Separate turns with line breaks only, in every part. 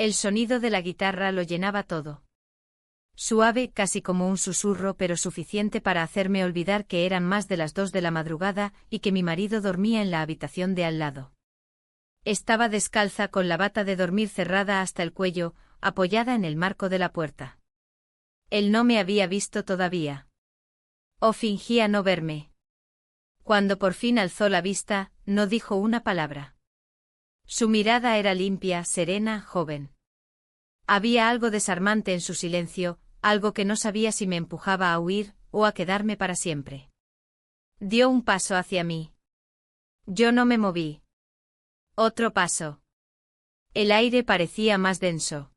El sonido de la guitarra lo llenaba todo. Suave, casi como un susurro, pero suficiente para hacerme olvidar que eran más de las 2 de la madrugada y que mi marido dormía en la habitación de al lado. Estaba descalza con la bata de dormir cerrada hasta el cuello, apoyada en el marco de la puerta. Él no me había visto todavía. O fingía no verme. Cuando por fin alzó la vista, no dijo una palabra. Su mirada era limpia, serena, joven. Había algo desarmante en su silencio, algo que no sabía si me empujaba a huir o a quedarme para siempre. Dio un paso hacia mí. Yo no me moví. Otro paso. El aire parecía más denso.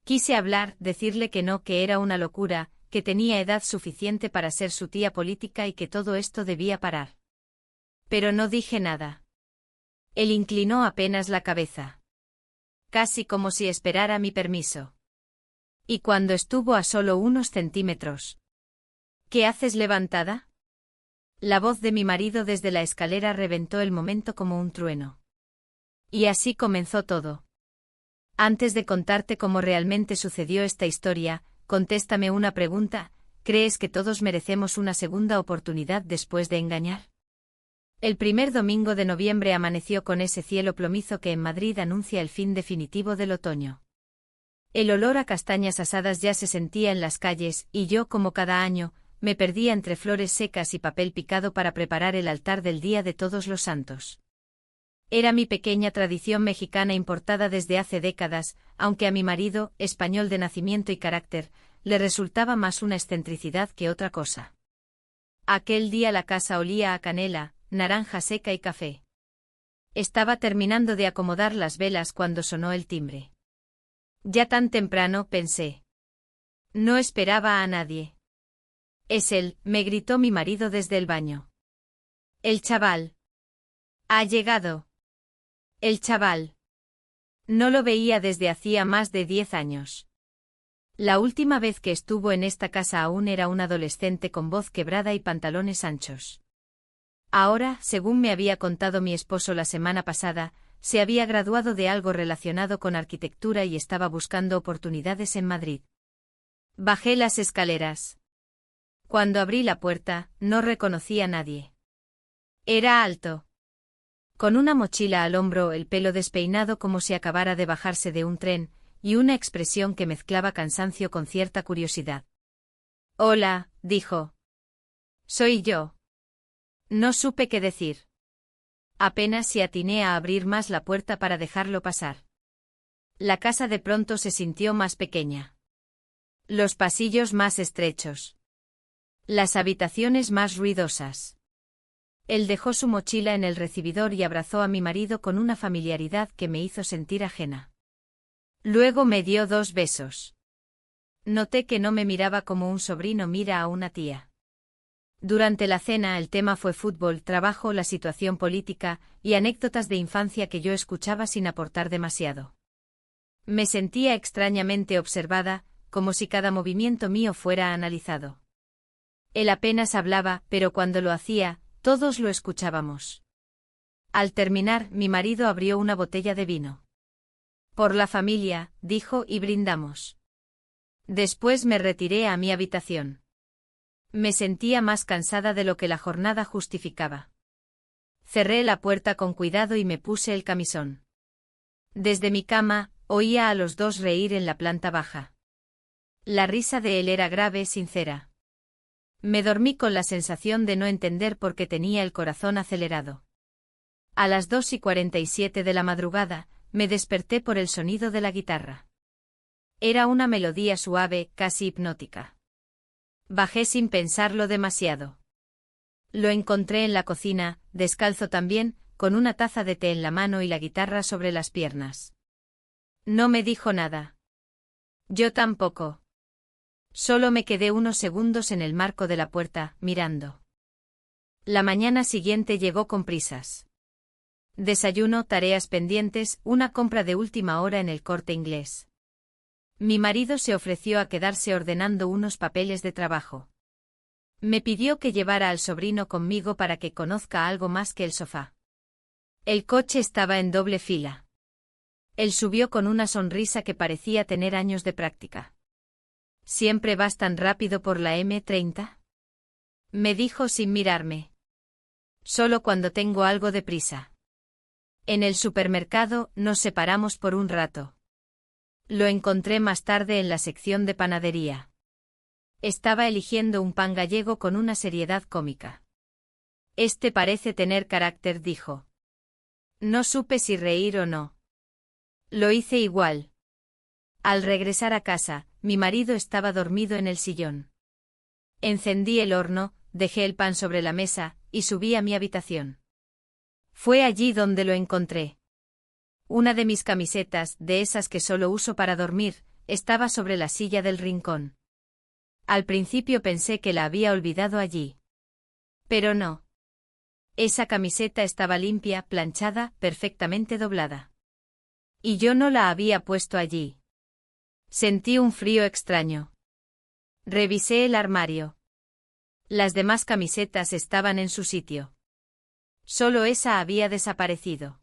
Quise hablar, decirle que no, que era una locura, que tenía edad suficiente para ser su tía política y que todo esto debía parar. Pero no dije nada. Él inclinó apenas la cabeza. Casi como si esperara mi permiso. Y cuando estuvo a solo unos centímetros. ¿Qué haces levantada? La voz de mi marido desde la escalera reventó el momento como un trueno. Y así comenzó todo. Antes de contarte cómo realmente sucedió esta historia, contéstame una pregunta: ¿crees que todos merecemos una segunda oportunidad después de engañar? El primer domingo de noviembre amaneció con ese cielo plomizo que en Madrid anuncia el fin definitivo del otoño. El olor a castañas asadas ya se sentía en las calles, y yo, como cada año, me perdía entre flores secas y papel picado para preparar el altar del Día de Todos los Santos. Era mi pequeña tradición mexicana importada desde hace décadas, aunque a mi marido, español de nacimiento y carácter, le resultaba más una excentricidad que otra cosa. Aquel día la casa olía a canela, naranja seca y café. Estaba terminando de acomodar las velas cuando sonó el timbre. Ya tan temprano, pensé. No esperaba a nadie. Es él, me gritó mi marido desde el baño. El chaval. Ha llegado. El chaval. No lo veía desde hacía más de 10 años. La última vez que estuvo en esta casa aún era un adolescente con voz quebrada y pantalones anchos. Ahora, según me había contado mi esposo la semana pasada, se había graduado de algo relacionado con arquitectura y estaba buscando oportunidades en Madrid. Bajé las escaleras. Cuando abrí la puerta, no reconocí a nadie. Era alto. Con una mochila al hombro, el pelo despeinado como si acabara de bajarse de un tren, y una expresión que mezclaba cansancio con cierta curiosidad. Hola, dijo. Soy yo. No supe qué decir. Apenas si atiné a abrir más la puerta para dejarlo pasar. La casa de pronto se sintió más pequeña. Los pasillos más estrechos. Las habitaciones más ruidosas. Él dejó su mochila en el recibidor y abrazó a mi marido con una familiaridad que me hizo sentir ajena. Luego me dio 2 besos. Noté que no me miraba como un sobrino mira a una tía. Durante la cena el tema fue fútbol, trabajo, la situación política y anécdotas de infancia que yo escuchaba sin aportar demasiado. Me sentía extrañamente observada, como si cada movimiento mío fuera analizado. Él apenas hablaba, pero cuando lo hacía, todos lo escuchábamos. Al terminar, mi marido abrió una botella de vino. Por la familia, dijo, y brindamos. Después me retiré a mi habitación. Me sentía más cansada de lo que la jornada justificaba. Cerré la puerta con cuidado y me puse el camisón. Desde mi cama, oía a los dos reír en la planta baja. La risa de él era grave, sincera. Me dormí con la sensación de no entender por qué tenía el corazón acelerado. A las 2:47 de la madrugada, me desperté por el sonido de la guitarra. Era una melodía suave, casi hipnótica. Bajé sin pensarlo demasiado. Lo encontré en la cocina, descalzo también, con una taza de té en la mano y la guitarra sobre las piernas. No me dijo nada. Yo tampoco. Solo me quedé unos segundos en el marco de la puerta, mirando. La mañana siguiente llegó con prisas. Desayuno, tareas pendientes, una compra de última hora en el Corte Inglés. Mi marido se ofreció a quedarse ordenando unos papeles de trabajo. Me pidió que llevara al sobrino conmigo para que conozca algo más que el sofá. El coche estaba en doble fila. Él subió con una sonrisa que parecía tener años de práctica. ¿Siempre vas tan rápido por la M30? Me dijo sin mirarme. Solo cuando tengo algo de prisa. En el supermercado nos separamos por un rato. Lo encontré más tarde en la sección de panadería. Estaba eligiendo un pan gallego con una seriedad cómica. Este parece tener carácter, dijo. No supe si reír o no. Lo hice igual. Al regresar a casa, mi marido estaba dormido en el sillón. Encendí el horno, dejé el pan sobre la mesa, y subí a mi habitación. Fue allí donde lo encontré. Una de mis camisetas, de esas que solo uso para dormir, estaba sobre la silla del rincón. Al principio pensé que la había olvidado allí. Pero no. Esa camiseta estaba limpia, planchada, perfectamente doblada. Y yo no la había puesto allí. Sentí un frío extraño. Revisé el armario. Las demás camisetas estaban en su sitio. Solo esa había desaparecido.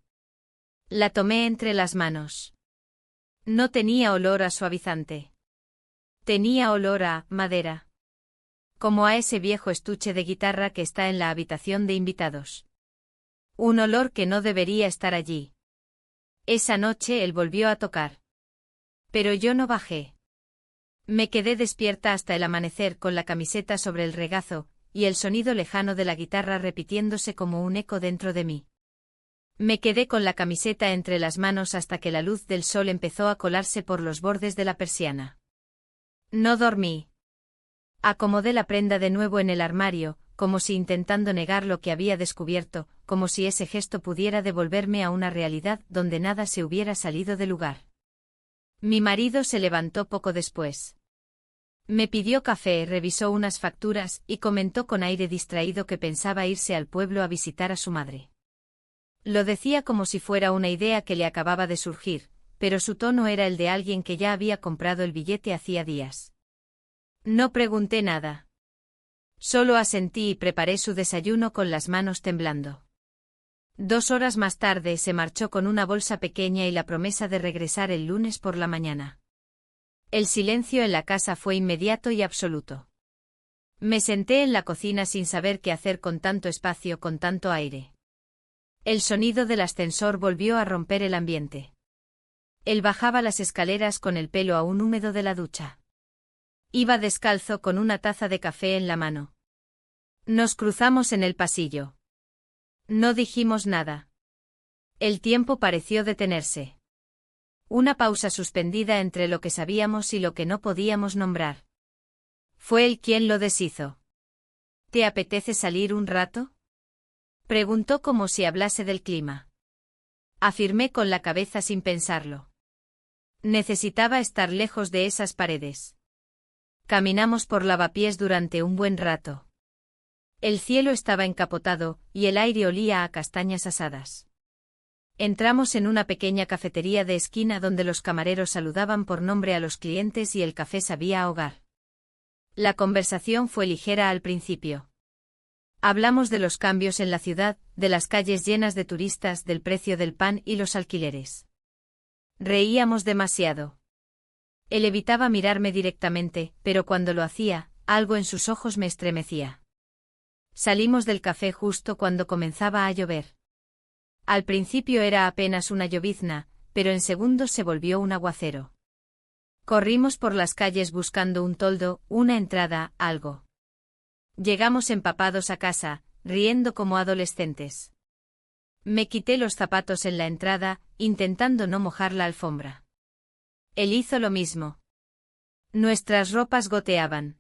La tomé entre las manos. No tenía olor a suavizante. Tenía olor a madera. Como a ese viejo estuche de guitarra que está en la habitación de invitados. Un olor que no debería estar allí. Esa noche él volvió a tocar. Pero yo no bajé. Me quedé despierta hasta el amanecer con la camiseta sobre el regazo, y el sonido lejano de la guitarra repitiéndose como un eco dentro de mí. Me quedé con la camiseta entre las manos hasta que la luz del sol empezó a colarse por los bordes de la persiana. No dormí. Acomodé la prenda de nuevo en el armario, como si intentando negar lo que había descubierto, como si ese gesto pudiera devolverme a una realidad donde nada se hubiera salido de lugar. Mi marido se levantó poco después. Me pidió café, revisó unas facturas y comentó con aire distraído que pensaba irse al pueblo a visitar a su madre. Lo decía como si fuera una idea que le acababa de surgir, pero su tono era el de alguien que ya había comprado el billete hacía días. No pregunté nada. Solo asentí y preparé su desayuno con las manos temblando. 2 horas más tarde se marchó con una bolsa pequeña y la promesa de regresar el lunes por la mañana. El silencio en la casa fue inmediato y absoluto. Me senté en la cocina sin saber qué hacer con tanto espacio, con tanto aire. El sonido del ascensor volvió a romper el ambiente. Él bajaba las escaleras con el pelo aún húmedo de la ducha. Iba descalzo con una taza de café en la mano. Nos cruzamos en el pasillo. No dijimos nada. El tiempo pareció detenerse. Una pausa suspendida entre lo que sabíamos y lo que no podíamos nombrar. Fue él quien lo deshizo. ¿Te apetece salir un rato? Preguntó como si hablase del clima. Afirmé con la cabeza sin pensarlo. Necesitaba estar lejos de esas paredes. Caminamos por lavapiés durante un buen rato. El cielo estaba encapotado, y el aire olía a castañas asadas. Entramos en una pequeña cafetería de esquina donde los camareros saludaban por nombre a los clientes y el café sabía a hogar. La conversación fue ligera al principio. Hablamos de los cambios en la ciudad, de las calles llenas de turistas, del precio del pan y los alquileres. Reíamos demasiado. Él evitaba mirarme directamente, pero cuando lo hacía, algo en sus ojos me estremecía. Salimos del café justo cuando comenzaba a llover. Al principio era apenas una llovizna, pero en segundos se volvió un aguacero. Corrimos por las calles buscando un toldo, una entrada, algo. Llegamos empapados a casa, riendo como adolescentes. Me quité los zapatos en la entrada, intentando no mojar la alfombra. Él hizo lo mismo. Nuestras ropas goteaban.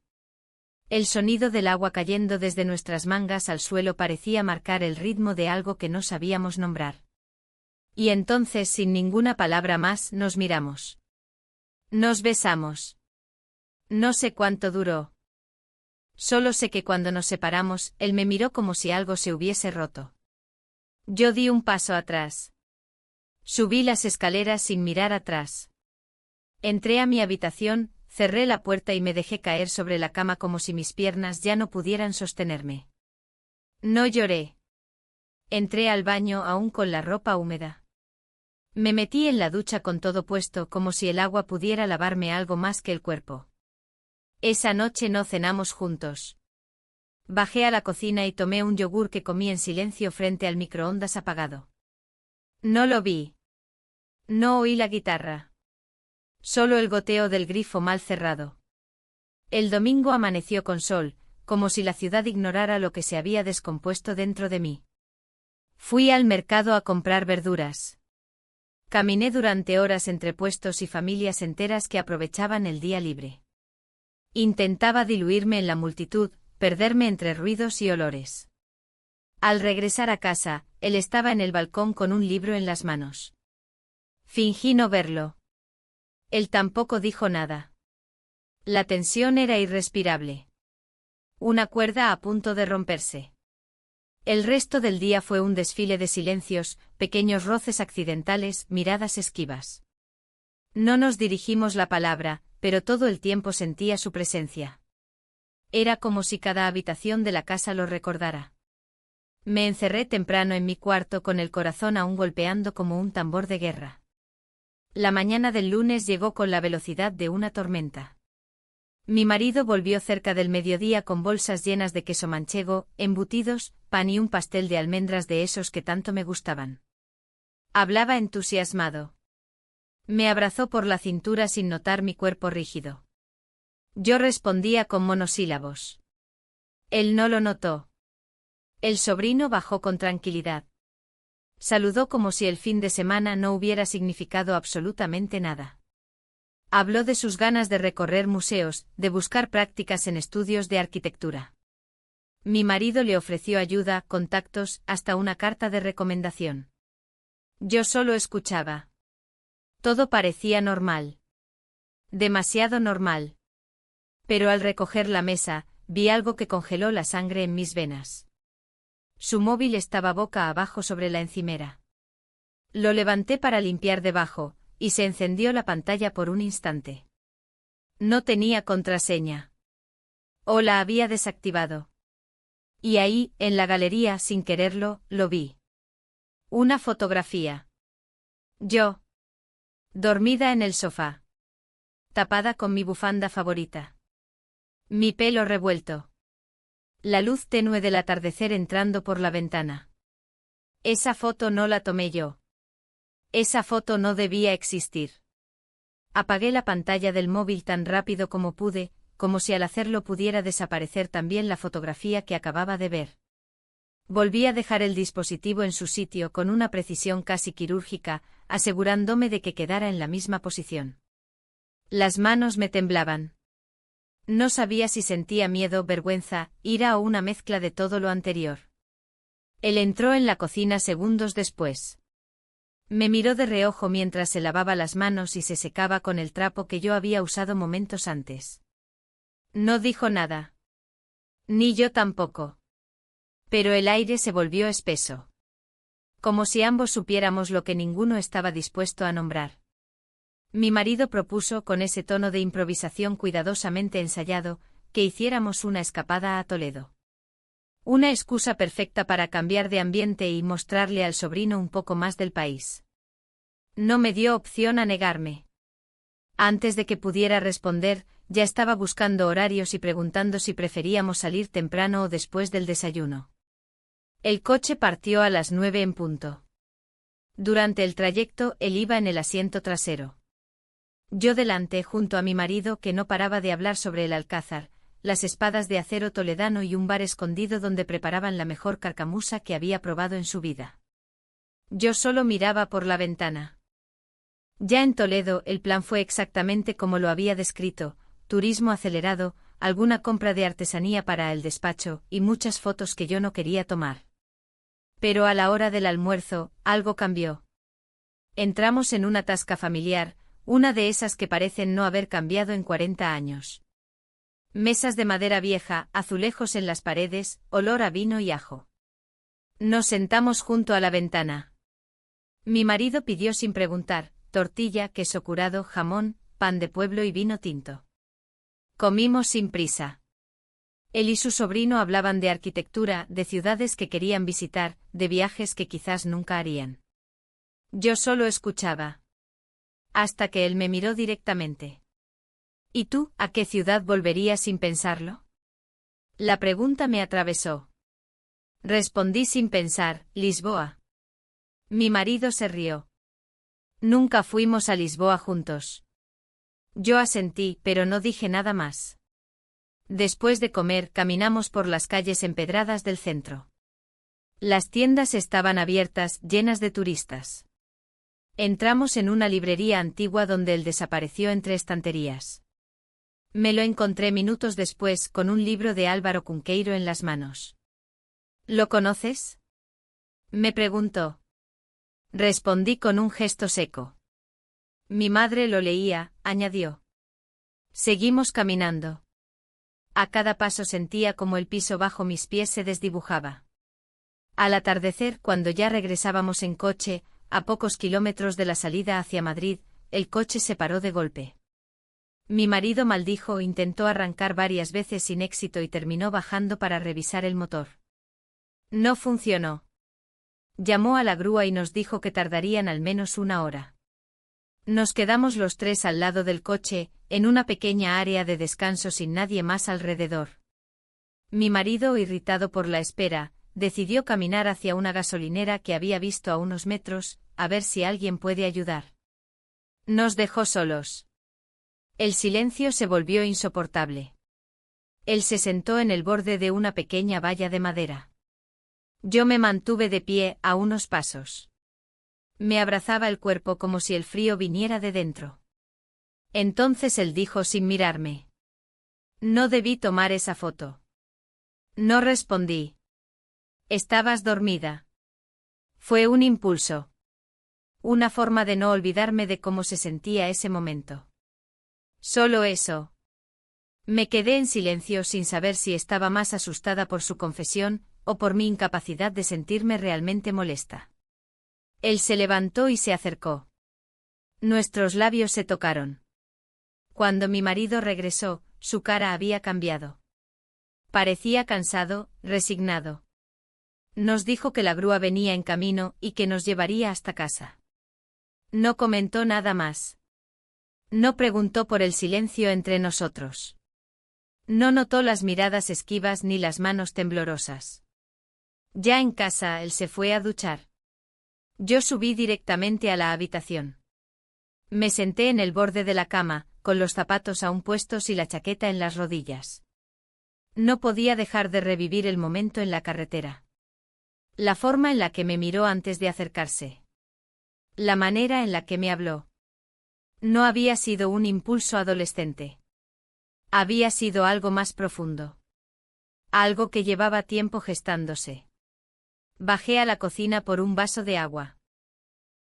El sonido del agua cayendo desde nuestras mangas al suelo parecía marcar el ritmo de algo que no sabíamos nombrar. Y entonces, sin ninguna palabra más, nos miramos. Nos besamos. No sé cuánto duró. Solo sé que cuando nos separamos, él me miró como si algo se hubiese roto. Yo di un paso atrás. Subí las escaleras sin mirar atrás. Entré a mi habitación, cerré la puerta y me dejé caer sobre la cama como si mis piernas ya no pudieran sostenerme. No lloré. Entré al baño aún con la ropa húmeda. Me metí en la ducha con todo puesto como si el agua pudiera lavarme algo más que el cuerpo. Esa noche no cenamos juntos. Bajé a la cocina y tomé un yogur que comí en silencio frente al microondas apagado. No lo vi. No oí la guitarra. Solo el goteo del grifo mal cerrado. El domingo amaneció con sol, como si la ciudad ignorara lo que se había descompuesto dentro de mí. Fui al mercado a comprar verduras. Caminé durante horas entre puestos y familias enteras que aprovechaban el día libre. Intentaba diluirme en la multitud, perderme entre ruidos y olores. Al regresar a casa, él estaba en el balcón con un libro en las manos. Fingí no verlo. Él tampoco dijo nada. La tensión era irrespirable. Una cuerda a punto de romperse. El resto del día fue un desfile de silencios, pequeños roces accidentales, miradas esquivas. No nos dirigimos la palabra, pero todo el tiempo sentía su presencia. Era como si cada habitación de la casa lo recordara. Me encerré temprano en mi cuarto con el corazón aún golpeando como un tambor de guerra. La mañana del lunes llegó con la velocidad de una tormenta. Mi marido volvió cerca del mediodía con bolsas llenas de queso manchego, embutidos, pan y un pastel de almendras de esos que tanto me gustaban. Hablaba entusiasmado. Me abrazó por la cintura sin notar mi cuerpo rígido. Yo respondía con monosílabos. Él no lo notó. El sobrino bajó con tranquilidad. Saludó como si el fin de semana no hubiera significado absolutamente nada. Habló de sus ganas de recorrer museos, de buscar prácticas en estudios de arquitectura. Mi marido le ofreció ayuda, contactos, hasta una carta de recomendación. Yo solo escuchaba. Todo parecía normal. Demasiado normal. Pero al recoger la mesa, vi algo que congeló la sangre en mis venas. Su móvil estaba boca abajo sobre la encimera. Lo levanté para limpiar debajo, y se encendió la pantalla por un instante. No tenía contraseña. O la había desactivado. Y ahí, en la galería, sin quererlo, lo vi. Una fotografía. Yo. Dormida en el sofá. Tapada con mi bufanda favorita. Mi pelo revuelto. La luz tenue del atardecer entrando por la ventana. Esa foto no la tomé yo. Esa foto no debía existir. Apagué la pantalla del móvil tan rápido como pude, como si al hacerlo pudiera desaparecer también la fotografía que acababa de ver. Volví a dejar el dispositivo en su sitio con una precisión casi quirúrgica, asegurándome de que quedara en la misma posición. Las manos me temblaban. No sabía si sentía miedo, vergüenza, ira o una mezcla de todo lo anterior. Él entró en la cocina segundos después. Me miró de reojo mientras se lavaba las manos y se secaba con el trapo que yo había usado momentos antes. No dijo nada. Ni yo tampoco. Pero el aire se volvió espeso. Como si ambos supiéramos lo que ninguno estaba dispuesto a nombrar. Mi marido propuso con ese tono de improvisación cuidadosamente ensayado, que hiciéramos una escapada a Toledo. Una excusa perfecta para cambiar de ambiente y mostrarle al sobrino un poco más del país. No me dio opción a negarme. Antes de que pudiera responder, ya estaba buscando horarios y preguntando si preferíamos salir temprano o después del desayuno. El coche partió a las 9 en punto. Durante el trayecto, él iba en el asiento trasero. Yo delante junto a mi marido que no paraba de hablar sobre el Alcázar, las espadas de acero toledano y un bar escondido donde preparaban la mejor carcamusa que había probado en su vida. Yo solo miraba por la ventana. Ya en Toledo el plan fue exactamente como lo había descrito, turismo acelerado, alguna compra de artesanía para el despacho y muchas fotos que yo no quería tomar. Pero a la hora del almuerzo, algo cambió. Entramos en una tasca familiar, una de esas que parecen no haber cambiado en 40 años. Mesas de madera vieja, azulejos en las paredes, olor a vino y ajo. Nos sentamos junto a la ventana. Mi marido pidió sin preguntar, tortilla, queso curado, jamón, pan de pueblo y vino tinto. Comimos sin prisa. Él y su sobrino hablaban de arquitectura, de ciudades que querían visitar, de viajes que quizás nunca harían. Yo solo escuchaba. Hasta que él me miró directamente. ¿Y tú, a qué ciudad volverías sin pensarlo? La pregunta me atravesó. Respondí sin pensar, Lisboa. Mi marido se rió. Nunca fuimos a Lisboa juntos. Yo asentí, pero no dije nada más. Después de comer, caminamos por las calles empedradas del centro. Las tiendas estaban abiertas, llenas de turistas. Entramos en una librería antigua donde él desapareció entre estanterías. Me lo encontré minutos después con un libro de Álvaro Cunqueiro en las manos. ¿Lo conoces? Me preguntó. Respondí con un gesto seco. Mi madre lo leía, añadió. Seguimos caminando. A cada paso sentía como el piso bajo mis pies se desdibujaba. Al atardecer, cuando ya regresábamos en coche, a pocos kilómetros de la salida hacia Madrid, el coche se paró de golpe. Mi marido maldijo, intentó arrancar varias veces sin éxito y terminó bajando para revisar el motor. No funcionó. Llamó a la grúa y nos dijo que tardarían al menos 1 hora. Nos quedamos los tres al lado del coche, en una pequeña área de descanso sin nadie más alrededor. Mi marido, irritado por la espera, decidió caminar hacia una gasolinera que había visto a unos metros, a ver si alguien puede ayudar. Nos dejó solos. El silencio se volvió insoportable. Él se sentó en el borde de una pequeña valla de madera. Yo me mantuve de pie, a unos pasos. Me abrazaba el cuerpo como si el frío viniera de dentro. Entonces él dijo sin mirarme. No debí tomar esa foto. No respondí. Estabas dormida. Fue un impulso. Una forma de no olvidarme de cómo se sentía ese momento. Solo eso. Me quedé en silencio sin saber si estaba más asustada por su confesión, o por mi incapacidad de sentirme realmente molesta. Él se levantó y se acercó. Nuestros labios se tocaron. Cuando mi marido regresó, su cara había cambiado. Parecía cansado, resignado. Nos dijo que la grúa venía en camino y que nos llevaría hasta casa. No comentó nada más. No preguntó por el silencio entre nosotros. No notó las miradas esquivas ni las manos temblorosas. Ya en casa, él se fue a duchar. Yo subí directamente a la habitación. Me senté en el borde de la cama, con los zapatos aún puestos y la chaqueta en las rodillas. No podía dejar de revivir el momento en la carretera. La forma en la que me miró antes de acercarse. La manera en la que me habló. No había sido un impulso adolescente. Había sido algo más profundo. Algo que llevaba tiempo gestándose. Bajé a la cocina por un vaso de agua.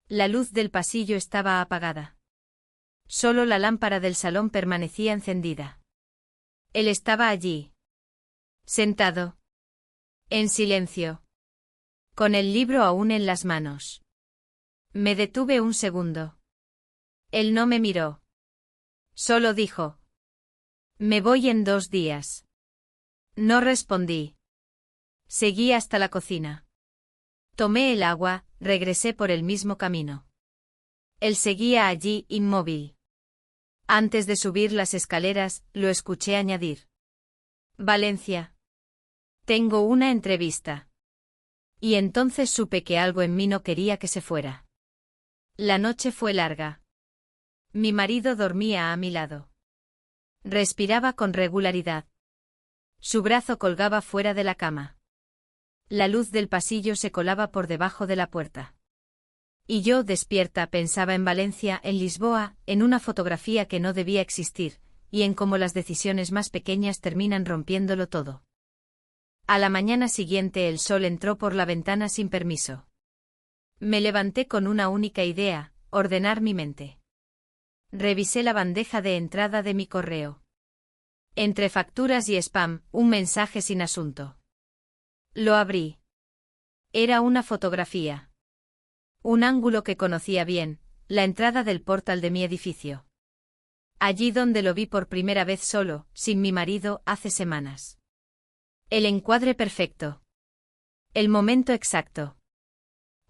La luz del pasillo estaba apagada. Solo la lámpara del salón permanecía encendida. Él estaba allí. Sentado. En silencio. Con el libro aún en las manos. Me detuve un segundo. Él no me miró. Solo dijo. Me voy en 2 días. No respondí. Seguí hasta la cocina. Tomé el agua, regresé por el mismo camino. Él seguía allí, inmóvil. Antes de subir las escaleras, lo escuché añadir. Valencia. Tengo una entrevista. Y entonces supe que algo en mí no quería que se fuera. La noche fue larga. Mi marido dormía a mi lado. Respiraba con regularidad. Su brazo colgaba fuera de la cama. La luz del pasillo se colaba por debajo de la puerta. Y yo, despierta, pensaba en Valencia, en Lisboa, en una fotografía que no debía existir, y en cómo las decisiones más pequeñas terminan rompiéndolo todo. A la mañana siguiente el sol entró por la ventana sin permiso. Me levanté con una única idea, ordenar mi mente. Revisé la bandeja de entrada de mi correo. Entre facturas y spam, un mensaje sin asunto. Lo abrí. Era una fotografía. Un ángulo que conocía bien, la entrada del portal de mi edificio. Allí donde lo vi por primera vez solo, sin mi marido, hace semanas. El encuadre perfecto. El momento exacto.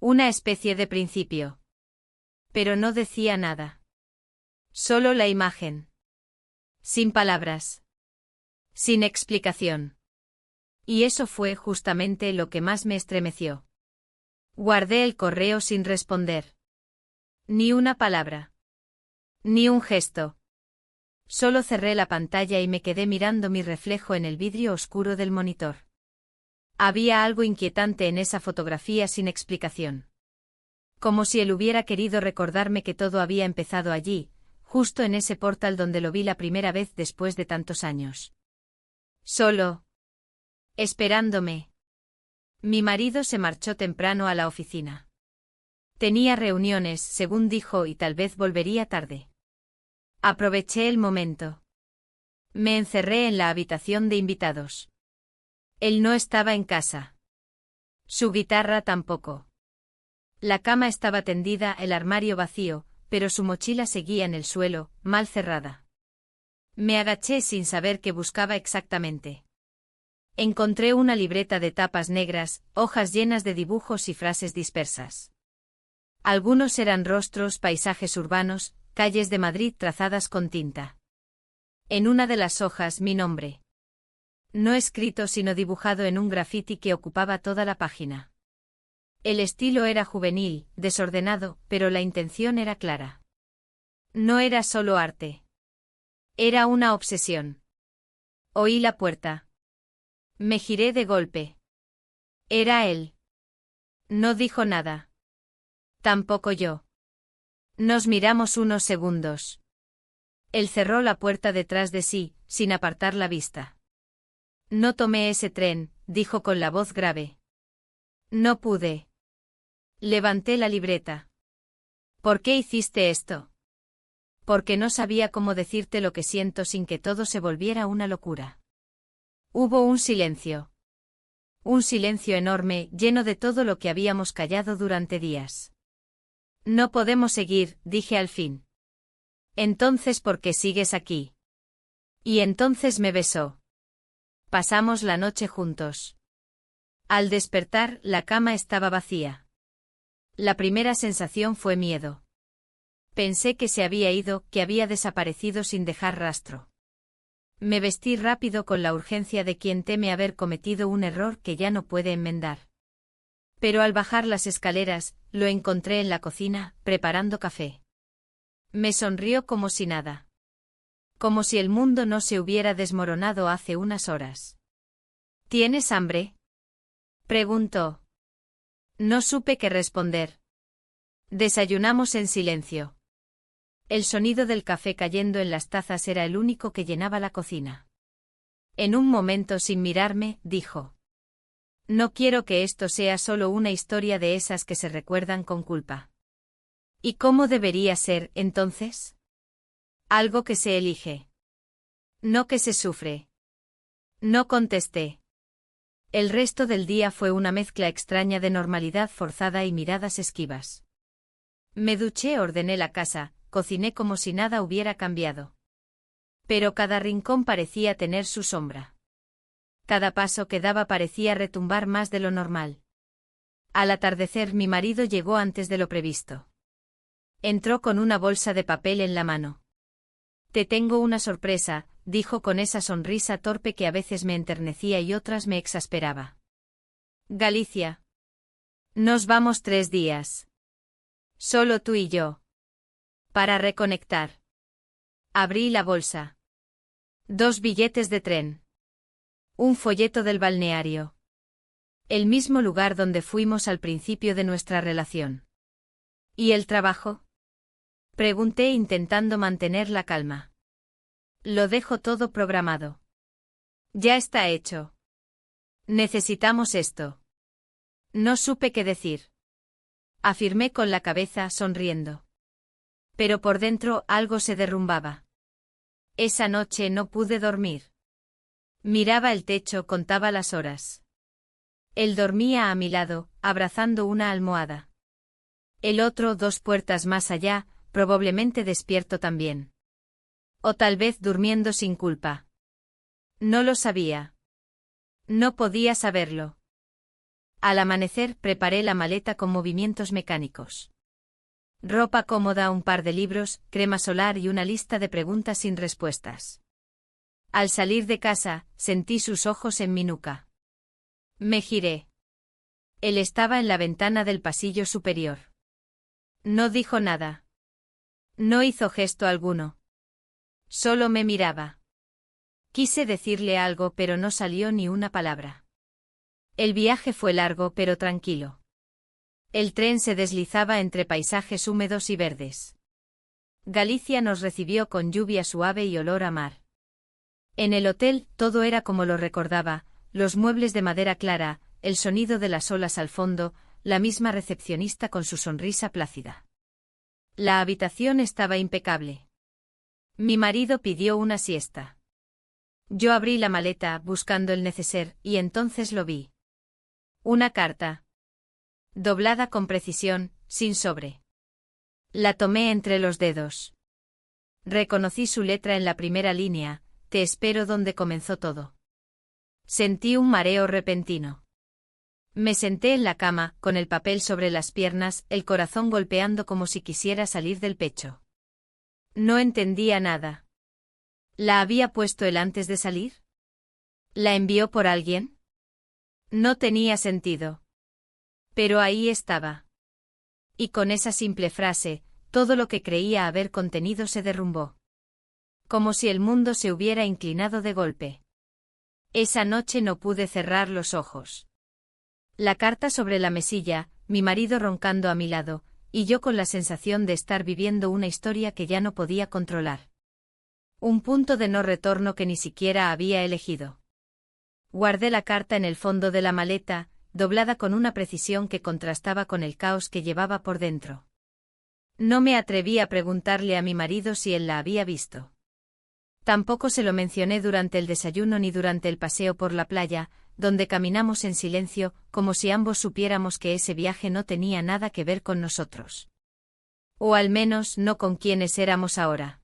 Una especie de principio. Pero no decía nada. Solo la imagen. Sin palabras. Sin explicación. Y eso fue justamente lo que más me estremeció. Guardé el correo sin responder. Ni una palabra. Ni un gesto. Solo cerré la pantalla y me quedé mirando mi reflejo en el vidrio oscuro del monitor. Había algo inquietante en esa fotografía sin explicación. Como si él hubiera querido recordarme que todo había empezado allí, justo en ese portal donde lo vi la primera vez después de tantos años. Solo. Esperándome. Mi marido se marchó temprano a la oficina. Tenía reuniones, según dijo, y tal vez volvería tarde. Aproveché el momento. Me encerré en la habitación de invitados. Él no estaba en casa. Su guitarra tampoco. La cama estaba tendida, el armario vacío, pero su mochila seguía en el suelo, mal cerrada. Me agaché sin saber qué buscaba exactamente. Encontré una libreta de tapas negras, hojas llenas de dibujos y frases dispersas. Algunos eran rostros, paisajes urbanos, calles de Madrid trazadas con tinta. En una de las hojas mi nombre. No escrito sino dibujado en un grafiti que ocupaba toda la página. El estilo era juvenil, desordenado, pero la intención era clara. No era solo arte. Era una obsesión. Oí la puerta. Me giré de golpe. Era él. No dijo nada. Tampoco yo. Nos miramos unos segundos. Él cerró la puerta detrás de sí, sin apartar la vista. No tomé ese tren, dijo con la voz grave. No pude. Levanté la libreta. ¿Por qué hiciste esto? Porque no sabía cómo decirte lo que siento sin que todo se volviera una locura. Hubo un silencio. Un silencio enorme, lleno de todo lo que habíamos callado durante días. No podemos seguir, dije al fin. Entonces, ¿por qué sigues aquí? Y entonces me besó. Pasamos la noche juntos. Al despertar, la cama estaba vacía. La primera sensación fue miedo. Pensé que se había ido, que había desaparecido sin dejar rastro. Me vestí rápido con la urgencia de quien teme haber cometido un error que ya no puede enmendar. Pero al bajar las escaleras, lo encontré en la cocina, preparando café. Me sonrió como si nada. Como si el mundo no se hubiera desmoronado hace unas horas. ¿Tienes hambre?, preguntó. No supe qué responder. Desayunamos en silencio. El sonido del café cayendo en las tazas era el único que llenaba la cocina. En un momento, sin mirarme, dijo: No quiero que esto sea solo una historia de esas que se recuerdan con culpa. ¿Y cómo debería ser, entonces? Algo que se elige. No que se sufre. No contesté. El resto del día fue una mezcla extraña de normalidad forzada y miradas esquivas. Me duché, ordené la casa, cociné como si nada hubiera cambiado. Pero cada rincón parecía tener su sombra. Cada paso que daba parecía retumbar más de lo normal. Al atardecer mi marido llegó antes de lo previsto. Entró con una bolsa de papel en la mano. Te tengo una sorpresa, dijo con esa sonrisa torpe que a veces me enternecía y otras me exasperaba. Galicia. Nos vamos 3 días. Solo tú y yo. Para reconectar. Abrí la bolsa. 2 billetes de tren. Un folleto del balneario. El mismo lugar donde fuimos al principio de nuestra relación. ¿Y el trabajo?, pregunté intentando mantener la calma. Lo dejo todo programado. Ya está hecho. Necesitamos esto. No supe qué decir. Afirmé con la cabeza, sonriendo. Pero por dentro algo se derrumbaba. Esa noche no pude dormir. Miraba el techo, contaba las horas. Él dormía a mi lado, abrazando una almohada. El otro 2 puertas más allá, probablemente despierto también. O tal vez durmiendo sin culpa. No lo sabía. No podía saberlo. Al amanecer preparé la maleta con movimientos mecánicos. Ropa cómoda, un par de libros, crema solar y una lista de preguntas sin respuestas. Al salir de casa, sentí sus ojos en mi nuca. Me giré. Él estaba en la ventana del pasillo superior. No dijo nada. No hizo gesto alguno. Solo me miraba. Quise decirle algo, pero no salió ni una palabra. El viaje fue largo pero tranquilo. El tren se deslizaba entre paisajes húmedos y verdes. Galicia nos recibió con lluvia suave y olor a mar. En el hotel todo era como lo recordaba, los muebles de madera clara, el sonido de las olas al fondo, la misma recepcionista con su sonrisa plácida. La habitación estaba impecable. Mi marido pidió una siesta. Yo abrí la maleta buscando el neceser y entonces lo vi. Una carta. Doblada con precisión, sin sobre. La tomé entre los dedos. Reconocí su letra en la primera línea: te espero donde comenzó todo. Sentí un mareo repentino. Me senté en la cama, con el papel sobre las piernas, el corazón golpeando como si quisiera salir del pecho. No entendía nada. ¿La había puesto él antes de salir? ¿La envió por alguien? No tenía sentido. Pero ahí estaba. Y con esa simple frase, todo lo que creía haber contenido se derrumbó. Como si el mundo se hubiera inclinado de golpe. Esa noche no pude cerrar los ojos. La carta sobre la mesilla, mi marido roncando a mi lado, y yo con la sensación de estar viviendo una historia que ya no podía controlar. Un punto de no retorno que ni siquiera había elegido. Guardé la carta en el fondo de la maleta, doblada con una precisión que contrastaba con el caos que llevaba por dentro. No me atreví a preguntarle a mi marido si él la había visto. Tampoco se lo mencioné durante el desayuno ni durante el paseo por la playa, donde caminamos en silencio, como si ambos supiéramos que ese viaje no tenía nada que ver con nosotros. O al menos no con quienes éramos ahora.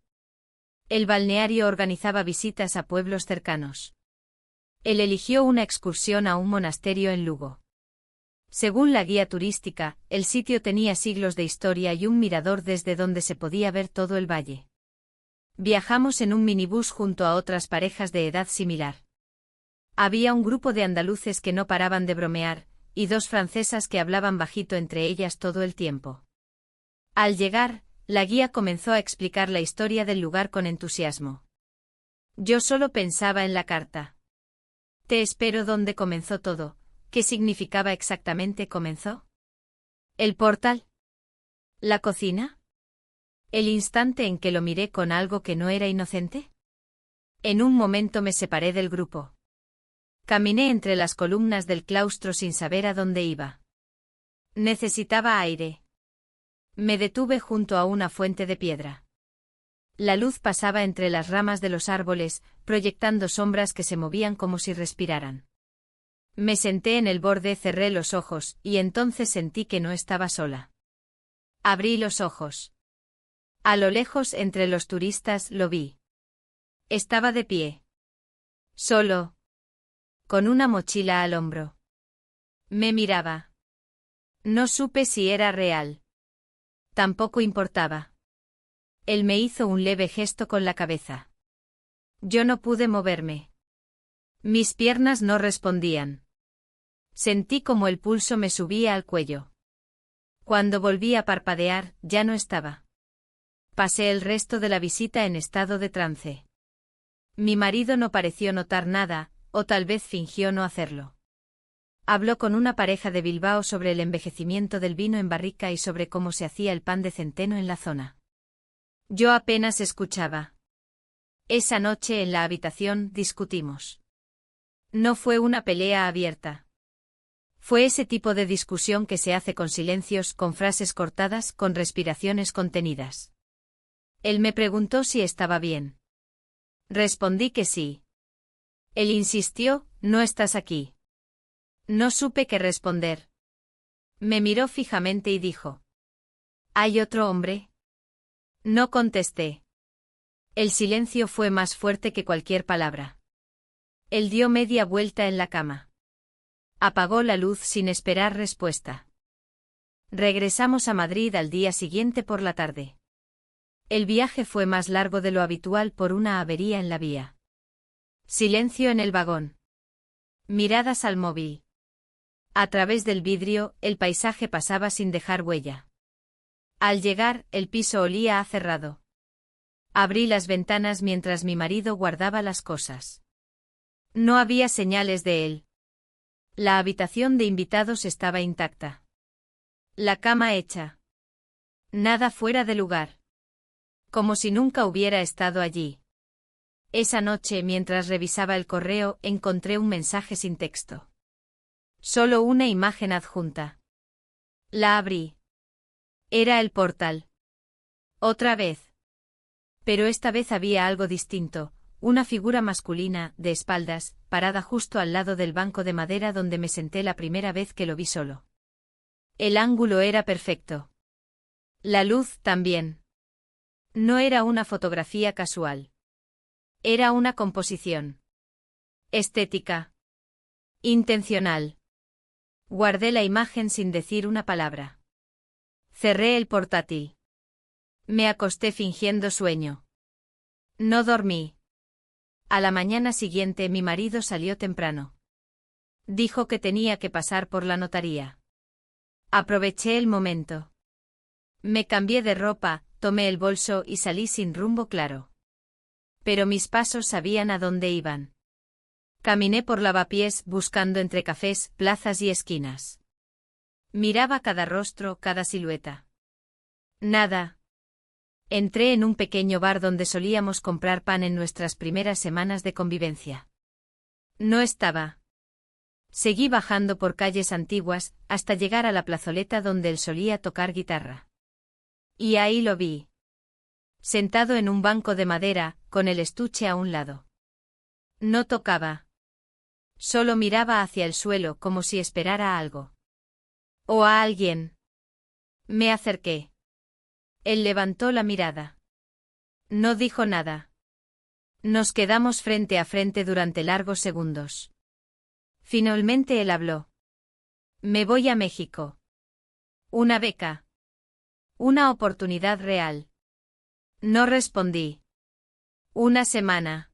El balneario organizaba visitas a pueblos cercanos. Él eligió una excursión a un monasterio en Lugo. Según la guía turística, el sitio tenía siglos de historia y un mirador desde donde se podía ver todo el valle. Viajamos en un minibús junto a otras parejas de edad similar. Había un grupo de andaluces que no paraban de bromear, y dos francesas que hablaban bajito entre ellas todo el tiempo. Al llegar, la guía comenzó a explicar la historia del lugar con entusiasmo. Yo solo pensaba en la carta. Te espero donde comenzó todo. ¿Qué significaba exactamente comenzó? ¿El portal? ¿La cocina? ¿El instante en que lo miré con algo que no era inocente? En un momento me separé del grupo. Caminé entre las columnas del claustro sin saber a dónde iba. Necesitaba aire. Me detuve junto a una fuente de piedra. La luz pasaba entre las ramas de los árboles, proyectando sombras que se movían como si respiraran. Me senté en el borde, cerré los ojos, y entonces sentí que no estaba sola. Abrí los ojos. A lo lejos, entre los turistas, lo vi. Estaba de pie. Solo. Con una mochila al hombro. Me miraba. No supe si era real. Tampoco importaba. Él me hizo un leve gesto con la cabeza. Yo no pude moverme. Mis piernas no respondían. Sentí como el pulso me subía al cuello. Cuando volví a parpadear, ya no estaba. Pasé el resto de la visita en estado de trance. Mi marido no pareció notar nada, o tal vez fingió no hacerlo. Habló con una pareja de Bilbao sobre el envejecimiento del vino en barrica y sobre cómo se hacía el pan de centeno en la zona. Yo apenas escuchaba. Esa noche en la habitación discutimos. No fue una pelea abierta. Fue ese tipo de discusión que se hace con silencios, con frases cortadas, con respiraciones contenidas. Él me preguntó si estaba bien. Respondí que sí. Él insistió, ¿no estás aquí? No supe qué responder. Me miró fijamente y dijo: ¿hay otro hombre? No contesté. El silencio fue más fuerte que cualquier palabra. Él dio media vuelta en la cama. Apagó la luz sin esperar respuesta. Regresamos a Madrid al día siguiente por la tarde. El viaje fue más largo de lo habitual por una avería en la vía. Silencio en el vagón. Miradas al móvil. A través del vidrio, el paisaje pasaba sin dejar huella. Al llegar, el piso olía a cerrado. Abrí las ventanas mientras mi marido guardaba las cosas. No había señales de él. La habitación de invitados estaba intacta. La cama hecha. Nada fuera de lugar. Como si nunca hubiera estado allí. Esa noche, mientras revisaba el correo, encontré un mensaje sin texto. Solo una imagen adjunta. La abrí. Era el portal. Otra vez. Pero esta vez había algo distinto, una figura masculina, de espaldas, parada justo al lado del banco de madera donde me senté la primera vez que lo vi solo. El ángulo era perfecto. La luz también. No era una fotografía casual. Era una composición. Estética. Intencional. Guardé la imagen sin decir una palabra. Cerré el portátil. Me acosté fingiendo sueño. No dormí. A la mañana siguiente mi marido salió temprano. Dijo que tenía que pasar por la notaría. Aproveché el momento. Me cambié de ropa, tomé el bolso y salí sin rumbo claro. Pero mis pasos sabían a dónde iban. Caminé por lavapiés buscando entre cafés, plazas y esquinas. Miraba cada rostro, cada silueta. Nada. Entré en un pequeño bar donde solíamos comprar pan en nuestras primeras semanas de convivencia. No estaba. Seguí bajando por calles antiguas, hasta llegar a la plazoleta donde él solía tocar guitarra. Y ahí lo vi. Sentado en un banco de madera, con el estuche a un lado. No tocaba. Solo miraba hacia el suelo como si esperara algo. O a alguien. Me acerqué. Él levantó la mirada. No dijo nada. Nos quedamos frente a frente durante largos segundos. Finalmente él habló. Me voy a México. Una beca. Una oportunidad real. No respondí. Una semana.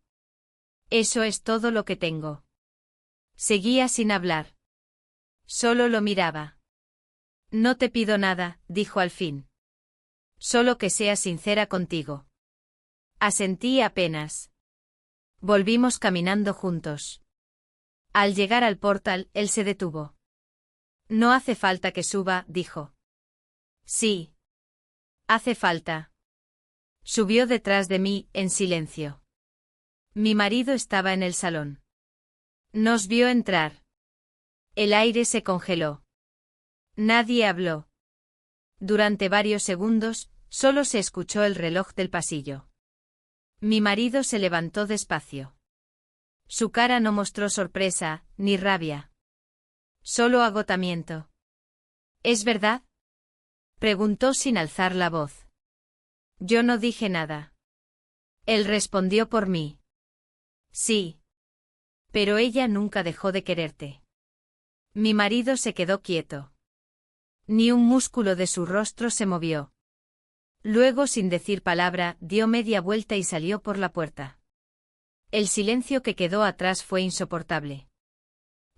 Eso es todo lo que tengo. Seguía sin hablar. Solo lo miraba. No te pido nada, dijo al fin. Solo que seas sincera contigo. Asentí apenas. Volvimos caminando juntos. Al llegar al portal, él se detuvo. No hace falta que suba, dijo. Sí. Hace falta. Subió detrás de mí, en silencio. Mi marido estaba en el salón. Nos vio entrar. El aire se congeló. Nadie habló. Durante varios segundos, solo se escuchó el reloj del pasillo. Mi marido se levantó despacio. Su cara no mostró sorpresa, ni rabia. Solo agotamiento. ¿Es verdad? Preguntó sin alzar la voz. Yo no dije nada. Él respondió por mí. Sí. Pero ella nunca dejó de quererte. Mi marido se quedó quieto. Ni un músculo de su rostro se movió. Luego, sin decir palabra, dio media vuelta y salió por la puerta. El silencio que quedó atrás fue insoportable.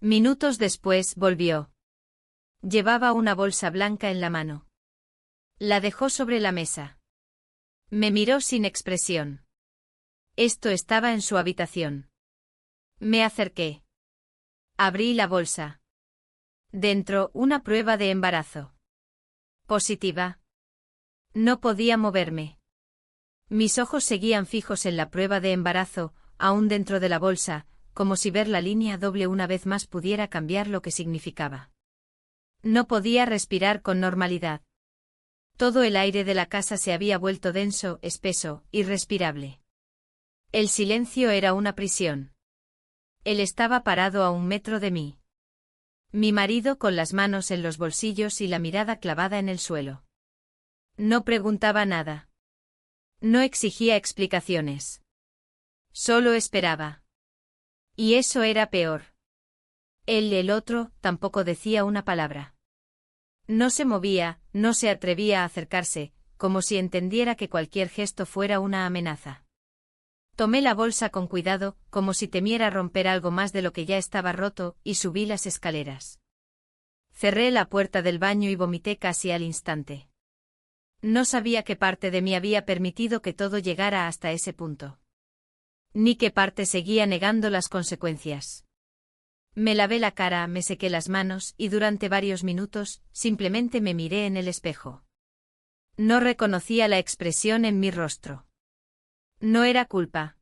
Minutos después volvió. Llevaba una bolsa blanca en la mano. La dejó sobre la mesa. Me miró sin expresión. Esto estaba en su habitación. Me acerqué. Abrí la bolsa. Dentro, una prueba de embarazo. Positiva. No podía moverme. Mis ojos seguían fijos en la prueba de embarazo, aún dentro de la bolsa, como si ver la línea doble una vez más pudiera cambiar lo que significaba. No podía respirar con normalidad. Todo el aire de la casa se había vuelto denso, espeso, irrespirable. El silencio era una prisión. Él estaba parado a 1 metro de mí. Mi marido con las manos en los bolsillos y la mirada clavada en el suelo. No preguntaba nada. No exigía explicaciones. Solo esperaba. Y eso era peor. Él y el otro tampoco decía una palabra. No se movía, no se atrevía a acercarse, como si entendiera que cualquier gesto fuera una amenaza. Tomé la bolsa con cuidado, como si temiera romper algo más de lo que ya estaba roto, y subí las escaleras. Cerré la puerta del baño y vomité casi al instante. No sabía qué parte de mí había permitido que todo llegara hasta ese punto. Ni qué parte seguía negando las consecuencias. Me lavé la cara, me sequé las manos y durante varios minutos simplemente me miré en el espejo. No reconocía la expresión en mi rostro. No era culpa.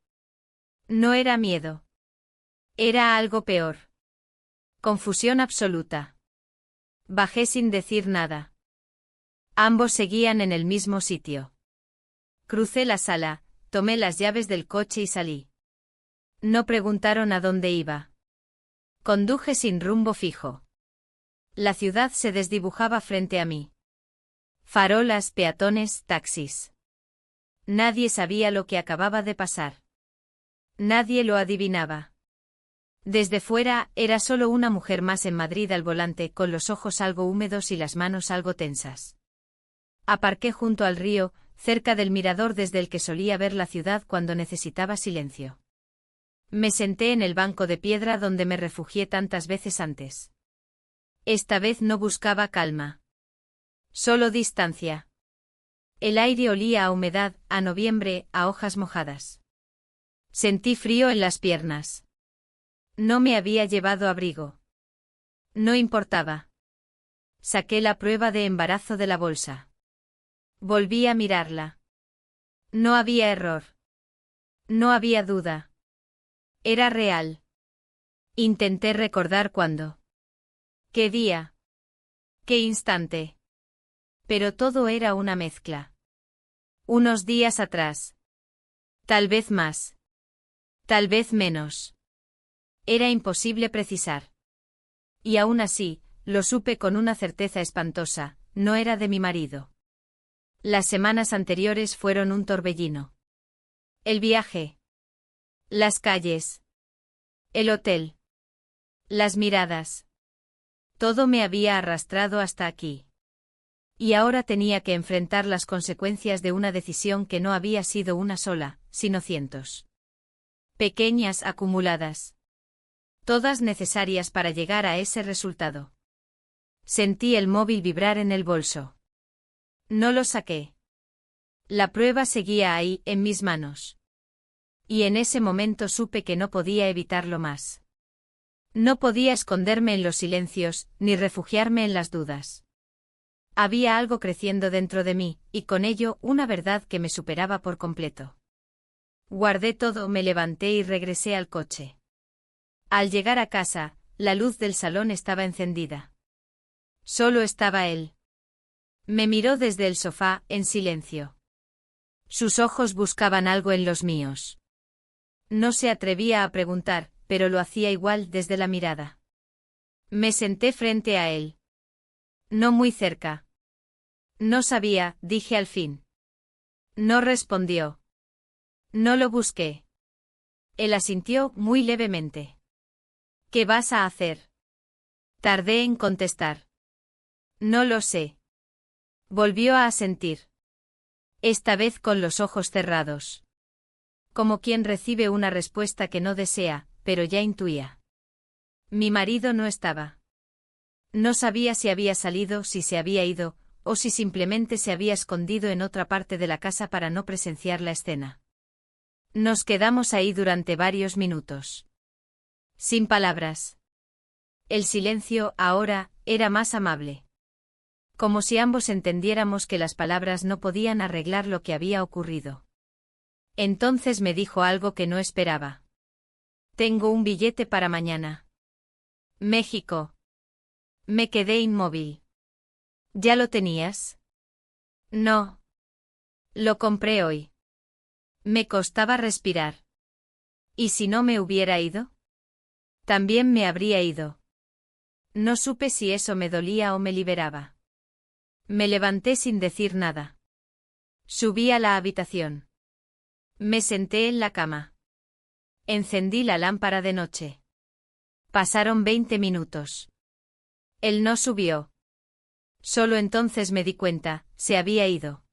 No era miedo. Era algo peor. Confusión absoluta. Bajé sin decir nada. Ambos seguían en el mismo sitio. Crucé la sala, tomé las llaves del coche y salí. No preguntaron a dónde iba. Conduje sin rumbo fijo. La ciudad se desdibujaba frente a mí. Farolas, peatones, taxis. Nadie sabía lo que acababa de pasar. Nadie lo adivinaba. Desde fuera, era solo una mujer más en Madrid al volante, con los ojos algo húmedos y las manos algo tensas. Aparqué junto al río, cerca del mirador desde el que solía ver la ciudad cuando necesitaba silencio. Me senté en el banco de piedra donde me refugié tantas veces antes. Esta vez no buscaba calma. Solo distancia. El aire olía a humedad, a noviembre, a hojas mojadas. Sentí frío en las piernas. No me había llevado abrigo. No importaba. Saqué la prueba de embarazo de la bolsa. Volví a mirarla. No había error. No había duda. Era real. Intenté recordar cuándo. ¿Qué día? ¿Qué instante? Pero todo era una mezcla. Unos días atrás. Tal vez más. Tal vez menos. Era imposible precisar. Y aún así, lo supe con una certeza espantosa, no era de mi marido. Las semanas anteriores fueron un torbellino. El viaje. Las calles. El hotel. Las miradas. Todo me había arrastrado hasta aquí. Y ahora tenía que enfrentar las consecuencias de una decisión que no había sido una sola, sino cientos. Pequeñas acumuladas. Todas necesarias para llegar a ese resultado. Sentí el móvil vibrar en el bolso. No lo saqué. La prueba seguía ahí, en mis manos. Y en ese momento supe que no podía evitarlo más. No podía esconderme en los silencios, ni refugiarme en las dudas. Había algo creciendo dentro de mí, y con ello una verdad que me superaba por completo. Guardé todo, me levanté y regresé al coche. Al llegar a casa, la luz del salón estaba encendida. Solo estaba él. Me miró desde el sofá, en silencio. Sus ojos buscaban algo en los míos. No se atrevía a preguntar, pero lo hacía igual desde la mirada. Me senté frente a él. No muy cerca. No sabía, dije al fin. No respondió. No lo busqué. Él asintió muy levemente. ¿Qué vas a hacer? Tardé en contestar. No lo sé. Volvió a asentir. Esta vez con los ojos cerrados. Como quien recibe una respuesta que no desea, pero ya intuía. Mi marido no estaba. No sabía si había salido, si se había ido, o si simplemente se había escondido en otra parte de la casa para no presenciar la escena. Nos quedamos ahí durante varios minutos. Sin palabras. El silencio, ahora, era más amable. Como si ambos entendiéramos que las palabras no podían arreglar lo que había ocurrido. Entonces me dijo algo que no esperaba. Tengo un billete para mañana. México. Me quedé inmóvil. ¿Ya lo tenías? No. Lo compré hoy. Me costaba respirar. ¿Y si no me hubiera ido? También me habría ido. No supe si eso me dolía o me liberaba. Me levanté sin decir nada. Subí a la habitación. Me senté en la cama. Encendí la lámpara de noche. Pasaron 20 minutos. Él no subió. Solo entonces me di cuenta, se había ido.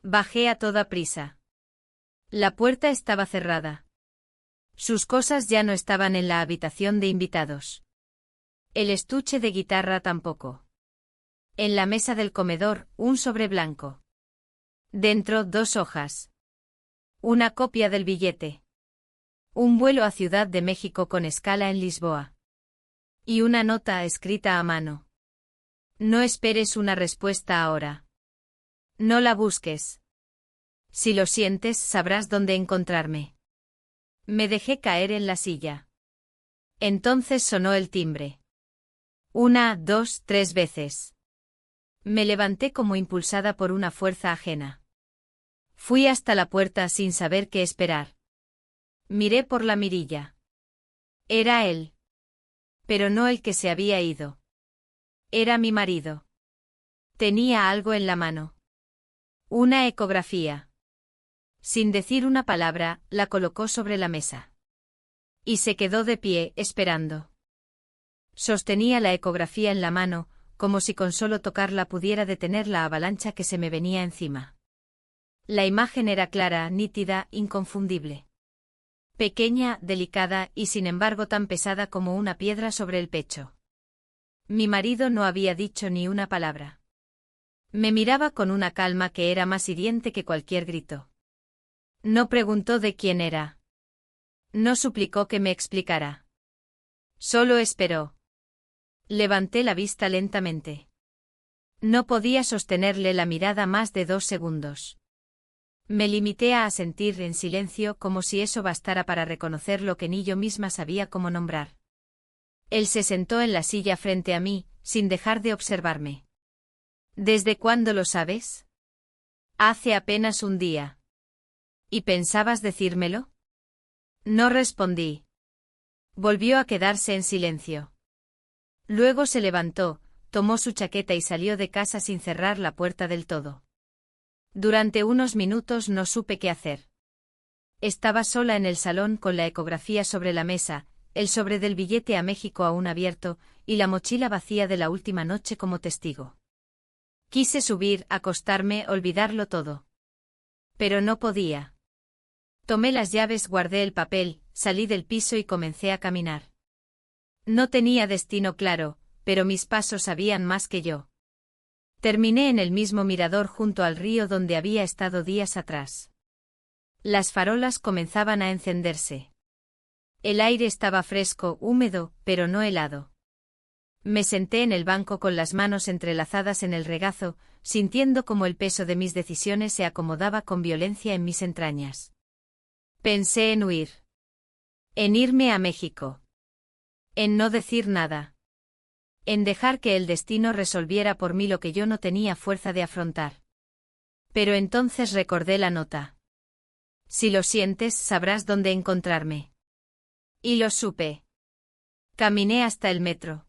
Bajé a toda prisa. La puerta estaba cerrada. Sus cosas ya no estaban en la habitación de invitados. El estuche de guitarra tampoco. En la mesa del comedor, un sobre blanco. Dentro, 2 hojas. Una copia del billete. Un vuelo a Ciudad de México con escala en Lisboa. Y una nota escrita a mano. No esperes una respuesta ahora. No la busques. Si lo sientes, sabrás dónde encontrarme. Me dejé caer en la silla. Entonces sonó el timbre. 1, 2, 3 veces. Me levanté como impulsada por una fuerza ajena. Fui hasta la puerta sin saber qué esperar. Miré por la mirilla. Era él. Pero no el que se había ido. Era mi marido. Tenía algo en la mano. Una ecografía. Sin decir una palabra, la colocó sobre la mesa. Y se quedó de pie, esperando. Sostenía la ecografía en la mano, como si con solo tocarla pudiera detener la avalancha que se me venía encima. La imagen era clara, nítida, inconfundible. Pequeña, delicada y sin embargo tan pesada como una piedra sobre el pecho. Mi marido no había dicho ni una palabra. Me miraba con una calma que era más hiriente que cualquier grito. No preguntó de quién era. No suplicó que me explicara. Solo esperó. Levanté la vista lentamente. No podía sostenerle la mirada más de 2 segundos. Me limité a asentir en silencio como si eso bastara para reconocer lo que ni yo misma sabía cómo nombrar. Él se sentó en la silla frente a mí, sin dejar de observarme. ¿Desde cuándo lo sabes? Hace apenas un día. ¿Y pensabas decírmelo? No respondí. Volvió a quedarse en silencio. Luego se levantó, tomó su chaqueta y salió de casa sin cerrar la puerta del todo. Durante unos minutos no supe qué hacer. Estaba sola en el salón con la ecografía sobre la mesa, el sobre del billete a México aún abierto, y la mochila vacía de la última noche como testigo. Quise subir, acostarme, olvidarlo todo. Pero no podía. Tomé las llaves, guardé el papel, salí del piso y comencé a caminar. No tenía destino claro, pero mis pasos sabían más que yo. Terminé en el mismo mirador junto al río donde había estado días atrás. Las farolas comenzaban a encenderse. El aire estaba fresco, húmedo, pero no helado. Me senté en el banco con las manos entrelazadas en el regazo, sintiendo cómo el peso de mis decisiones se acomodaba con violencia en mis entrañas. Pensé en huir. En irme a México. En no decir nada. En dejar que el destino resolviera por mí lo que yo no tenía fuerza de afrontar. Pero entonces recordé la nota. Si lo sientes, sabrás dónde encontrarme. Y lo supe. Caminé hasta el metro.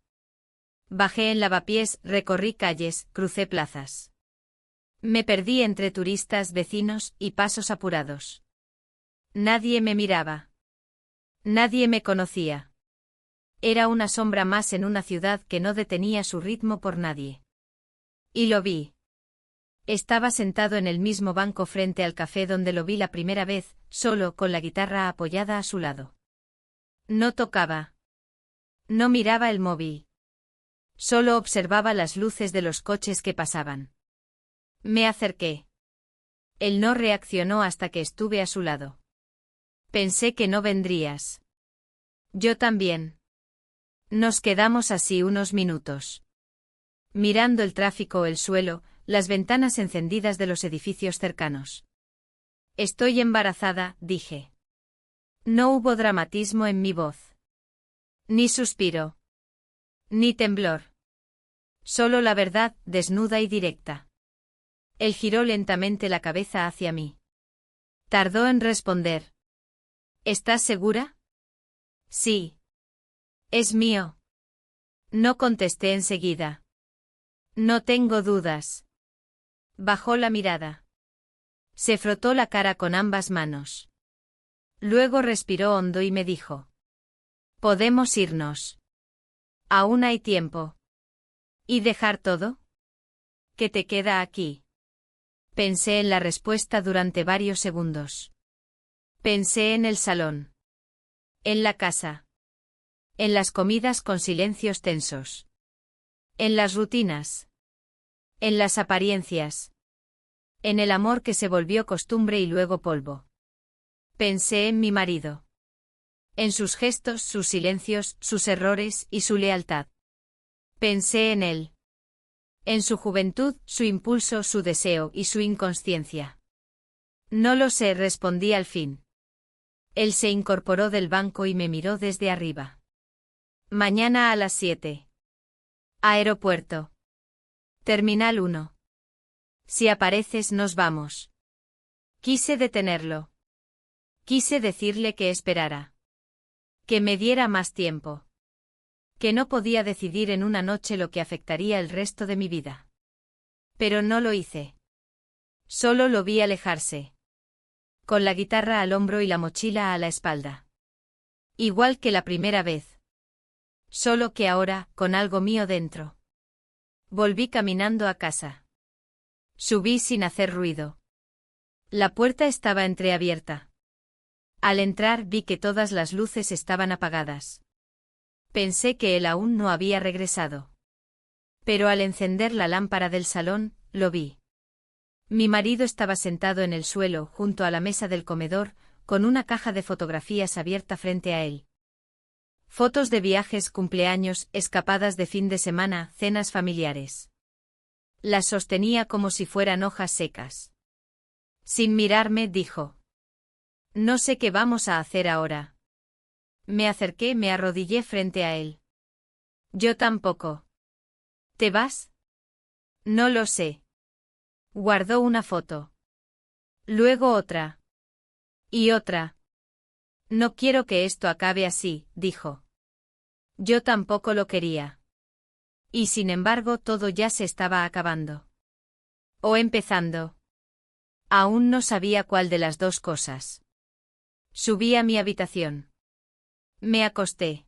Bajé en lavapiés, recorrí calles, crucé plazas. Me perdí entre turistas, vecinos y pasos apurados. Nadie me miraba. Nadie me conocía. Era una sombra más en una ciudad que no detenía su ritmo por nadie. Y lo vi. Estaba sentado en el mismo banco frente al café donde lo vi la primera vez, solo, con la guitarra apoyada a su lado. No tocaba. No miraba el móvil. Solo observaba las luces de los coches que pasaban. Me acerqué. Él no reaccionó hasta que estuve a su lado. Pensé que no vendrías. Yo también. Nos quedamos así unos minutos. Mirando el tráfico, el suelo, las ventanas encendidas de los edificios cercanos. Estoy embarazada, dije. No hubo dramatismo en mi voz. Ni suspiro. Ni temblor. Solo la verdad, desnuda y directa. Él giró lentamente la cabeza hacia mí. Tardó en responder. ¿Estás segura? Sí. Es mío. No contesté enseguida. No tengo dudas. Bajó la mirada. Se frotó la cara con ambas manos. Luego respiró hondo y me dijo. Podemos irnos. Aún hay tiempo. ¿Y dejar todo? ¿Qué te queda aquí? Pensé en la respuesta durante varios segundos. Pensé en el salón. En la casa. En las comidas con silencios tensos. En las rutinas. En las apariencias. En el amor que se volvió costumbre y luego polvo. Pensé en mi marido. En sus gestos, sus silencios, sus errores y su lealtad. Pensé en él. En su juventud, su impulso, su deseo y su inconsciencia. No lo sé, respondí al fin. Él se incorporó del banco y me miró desde arriba. Mañana a las 7. Aeropuerto. Terminal 1. Si apareces nos vamos. Quise detenerlo. Quise decirle que esperara. Que me diera más tiempo. Que no podía decidir en una noche lo que afectaría el resto de mi vida. Pero no lo hice. Solo lo vi alejarse. Con la guitarra al hombro y la mochila a la espalda. Igual que la primera vez. Solo que ahora, con algo mío dentro. Volví caminando a casa. Subí sin hacer ruido. La puerta estaba entreabierta. Al entrar vi que todas las luces estaban apagadas. Pensé que él aún no había regresado. Pero al encender la lámpara del salón, lo vi. Mi marido estaba sentado en el suelo, junto a la mesa del comedor, con una caja de fotografías abierta frente a él. Fotos de viajes, cumpleaños, escapadas de fin de semana, cenas familiares. Las sostenía como si fueran hojas secas. Sin mirarme, dijo: No sé qué vamos a hacer ahora. Me acerqué, me arrodillé frente a él. Yo tampoco. ¿Te vas? No lo sé. Guardó una foto. Luego otra. Y otra. No quiero que esto acabe así, dijo. Yo tampoco lo quería. Y sin embargo todo ya se estaba acabando. O empezando. Aún no sabía cuál de las dos cosas. Subí a mi habitación. Me acosté.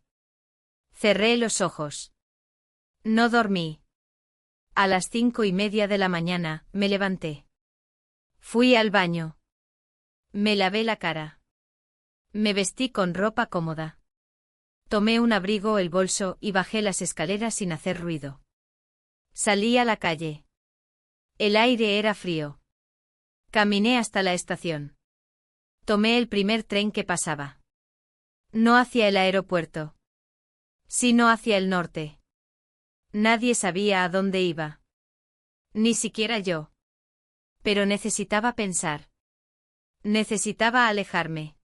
Cerré los ojos. No dormí. A las 5:30 de la mañana, me levanté. Fui al baño. Me lavé la cara. Me vestí con ropa cómoda. Tomé un abrigo, el bolso, y bajé las escaleras sin hacer ruido. Salí a la calle. El aire era frío. Caminé hasta la estación. Tomé el primer tren que pasaba. No hacia el aeropuerto, sino hacia el norte. Nadie sabía a dónde iba. Ni siquiera yo. Pero necesitaba pensar. Necesitaba alejarme.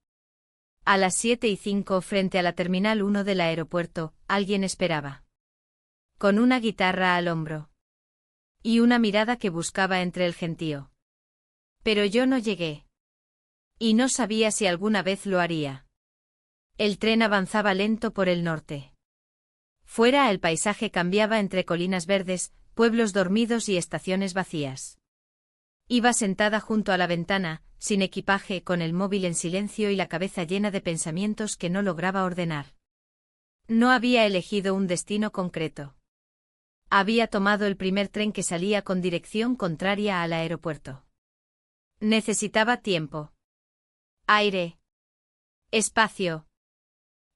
A las 7:05, frente a la Terminal 1 del aeropuerto, alguien esperaba. Con una guitarra al hombro. Y una mirada que buscaba entre el gentío. Pero yo no llegué. Y no sabía si alguna vez lo haría. El tren avanzaba lento por el norte. Fuera el paisaje cambiaba entre colinas verdes, pueblos dormidos y estaciones vacías. Iba sentada junto a la ventana, sin equipaje, con el móvil en silencio y la cabeza llena de pensamientos que no lograba ordenar. No había elegido un destino concreto. Había tomado el primer tren que salía con dirección contraria al aeropuerto. Necesitaba tiempo. Aire. Espacio.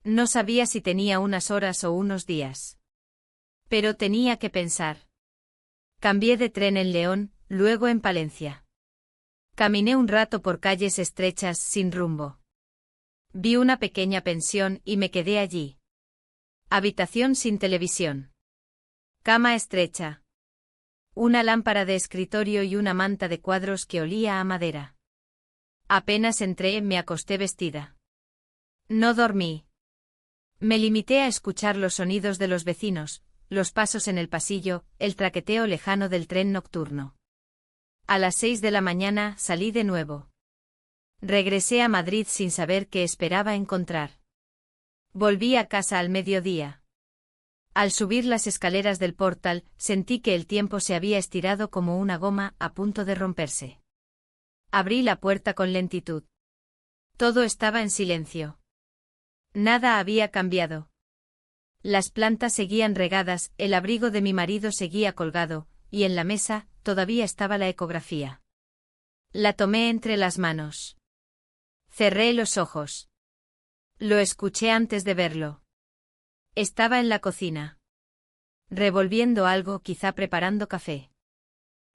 No sabía si tenía unas horas o unos días. Pero tenía que pensar. Cambié de tren en León, luego en Palencia. Caminé un rato por calles estrechas, sin rumbo. Vi una pequeña pensión y me quedé allí. Habitación sin televisión. Cama estrecha. Una lámpara de escritorio y una manta de cuadros que olía a madera. Apenas entré, me acosté vestida. No dormí. Me limité a escuchar los sonidos de los vecinos, los pasos en el pasillo, el traqueteo lejano del tren nocturno. A las 6 de la mañana salí de nuevo. Regresé a Madrid sin saber qué esperaba encontrar. Volví a casa al mediodía. Al subir las escaleras del portal, sentí que el tiempo se había estirado como una goma a punto de romperse. Abrí la puerta con lentitud. Todo estaba en silencio. Nada había cambiado. Las plantas seguían regadas, el abrigo de mi marido seguía colgado, y en la mesa todavía estaba la ecografía. La tomé entre las manos. Cerré los ojos. Lo escuché antes de verlo. Estaba en la cocina. Revolviendo algo, quizá preparando café.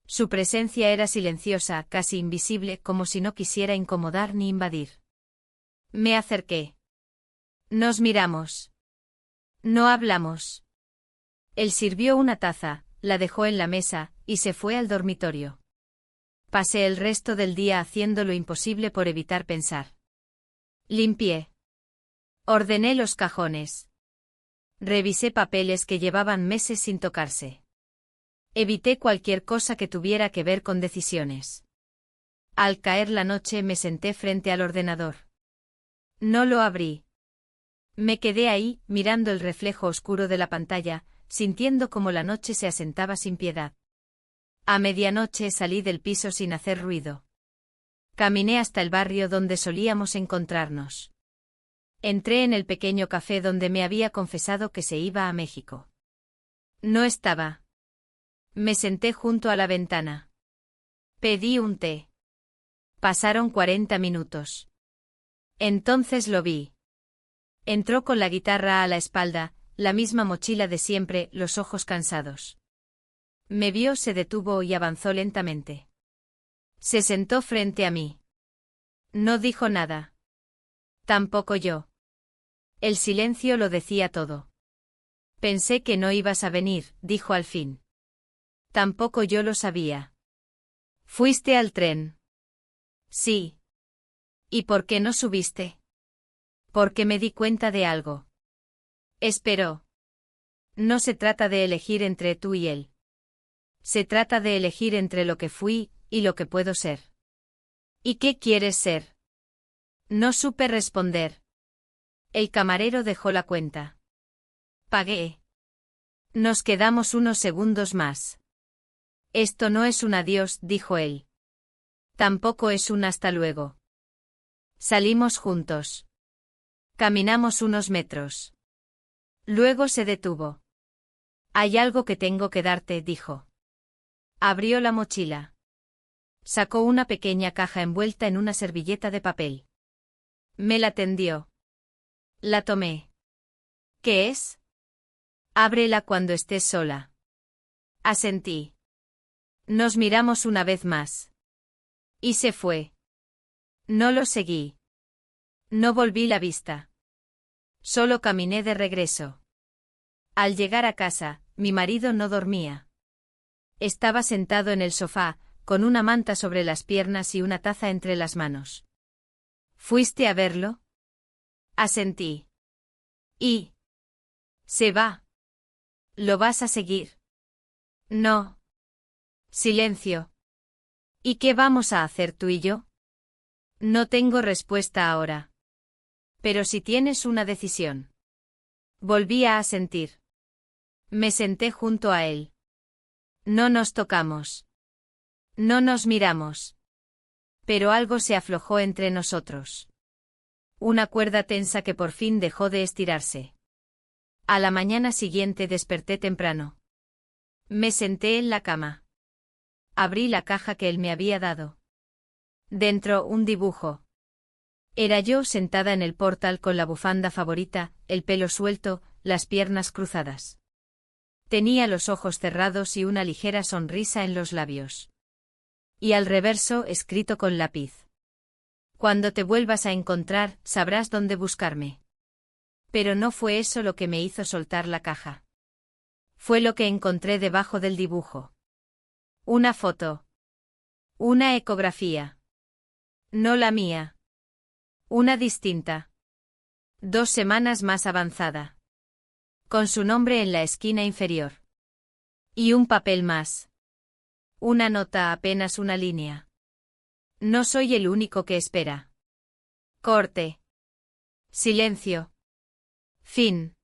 Su presencia era silenciosa, casi invisible, como si no quisiera incomodar ni invadir. Me acerqué. Nos miramos. No hablamos. Él sirvió una taza, la dejó en la mesa, y se fue al dormitorio. Pasé el resto del día haciendo lo imposible por evitar pensar. Limpié. Ordené los cajones. Revisé papeles que llevaban meses sin tocarse. Evité cualquier cosa que tuviera que ver con decisiones. Al caer la noche me senté frente al ordenador. No lo abrí. Me quedé ahí, mirando el reflejo oscuro de la pantalla, sintiendo cómo la noche se asentaba sin piedad. A medianoche salí del piso sin hacer ruido. Caminé hasta el barrio donde solíamos encontrarnos. Entré en el pequeño café donde me había confesado que se iba a México. No estaba. Me senté junto a la ventana. Pedí un té. Pasaron 40 minutos. Entonces lo vi. Entró con la guitarra a la espalda, la misma mochila de siempre, los ojos cansados. Me vio, se detuvo y avanzó lentamente. Se sentó frente a mí. No dijo nada. Tampoco yo. El silencio lo decía todo. Pensé que no ibas a venir, dijo al fin. Tampoco yo lo sabía. ¿Fuiste al tren? Sí. ¿Y por qué no subiste? Porque me di cuenta de algo. Esperó. No se trata de elegir entre tú y él. Se trata de elegir entre lo que fui y lo que puedo ser. ¿Y qué quieres ser? No supe responder. El camarero dejó la cuenta. Pagué. Nos quedamos unos segundos más. Esto no es un adiós, dijo él. Tampoco es un hasta luego. Salimos juntos. Caminamos unos metros. Luego se detuvo. Hay algo que tengo que darte, dijo. Abrió la mochila. Sacó una pequeña caja envuelta en una servilleta de papel. Me la tendió. La tomé. ¿Qué es? Ábrela cuando estés sola. Asentí. Nos miramos una vez más. Y se fue. No lo seguí. No volví la vista. Solo caminé de regreso. Al llegar a casa, mi marido no dormía. Estaba sentado en el sofá, con una manta sobre las piernas y una taza entre las manos. ¿Fuiste a verlo? Asentí. ¿Y? ¿Se va? ¿Lo vas a seguir? No. Silencio. ¿Y qué vamos a hacer tú y yo? No tengo respuesta ahora. Pero si tienes una decisión. Volví a asentir. Me senté junto a él. No nos tocamos. No nos miramos. Pero algo se aflojó entre nosotros. Una cuerda tensa que por fin dejó de estirarse. A la mañana siguiente desperté temprano. Me senté en la cama. Abrí la caja que él me había dado. Dentro, un dibujo. Era yo sentada en el portal con la bufanda favorita, el pelo suelto, las piernas cruzadas. Tenía los ojos cerrados y una ligera sonrisa en los labios. Y al reverso, escrito con lápiz. Cuando te vuelvas a encontrar, sabrás dónde buscarme. Pero no fue eso lo que me hizo soltar la caja. Fue lo que encontré debajo del dibujo. Una foto. Una ecografía. No la mía. Una distinta. 2 semanas más avanzada. Con su nombre en la esquina inferior. Y un papel más. Una nota, apenas una línea. No soy el único que espera. Corte. Silencio. Fin.